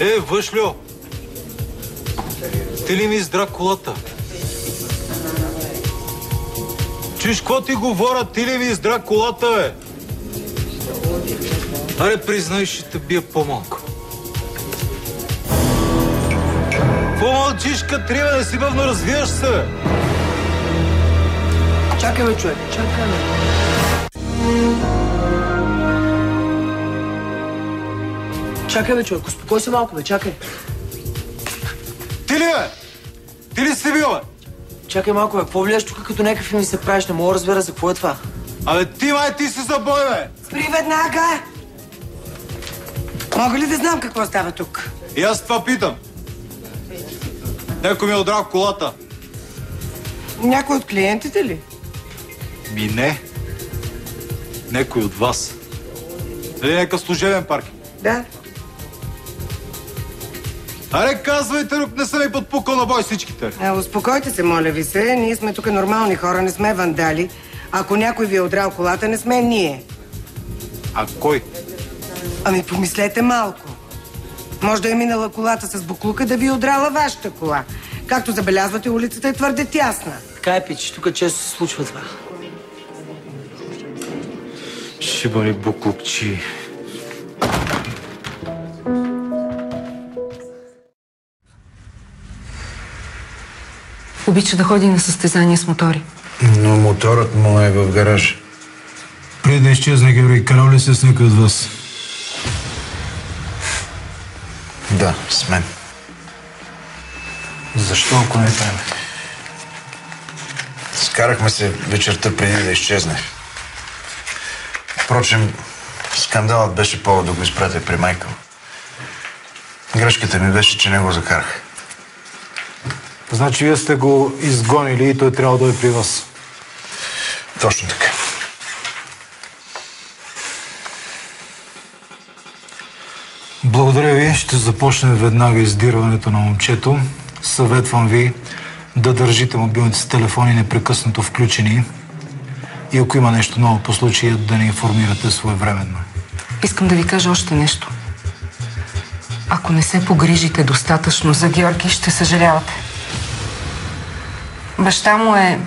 Въшлю! Ти ли ми издра колата? Чуеш, какво ти говоря? Ти ли ми издра колата, бе? Аре, признай, ще те бия по-малко. По-мълчиш, Катрина, да си бавно развиваш се, бе. Чакай, бе, човек, чакай, бе. Чакай, бе, човек, успокой се малко, бе, чакай. Ти ли, бе? Ти ли си бил, бе? Чакай малко, бе, какво влияш тук, като някакъв ми се правиш? Не мога да разбера за какво е това. Абе, ти си за бой, бе! Спри веднага! Мога ли да знам какво става тук? И аз това питам. Някой ми е удрал колата. Някой от клиентите ли? Ми не. Некой от вас. Дали някакъв служебен паркинг? Да. Аре, казвайте, рук не съм ми подпукал на бой всичките. Успокойте се, моля ви се. Ние сме тук нормални хора, не сме вандали. Ако някой ви е удрал колата, не сме ние. А кой? Ами помислете малко. Може да е минала колата с буклука да ви е удрала вашата кола. Както забелязвате, улицата е твърде тясна. Така е, пич, тук често се случва това. Шибани буклукчи. Обича да ходи на състезания с мотори. Но моторът му е в гараж. Преди да изчезне Георги, карал ли се с някой от вас? Да, с мен. Защо, ако не тайна? Скарахме се вечерта преди да изчезне. Впрочем, скандалът беше повод да го изпратя при Майкъл. Грешката ми беше, че не го закарах. Значи вие сте го изгонили и той трябва да дойде при вас. Точно така. Благодаря ви. Ще започне веднага издирването на момчето. Съветвам ви да държите мобилните си телефони непрекъснато включени и ако има нещо ново по случая, да ни информирате своевременно. Искам да ви кажа още нещо. Ако не се погрижите достатъчно за Георги, ще съжалявате. Баща му е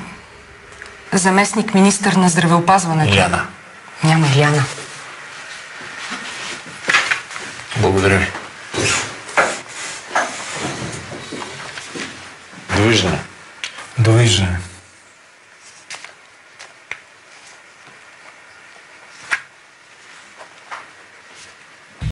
заместник министър на здравеопазването. Иляна. Няма Иляна. Благодаря ви. Довиждане. Довиждане.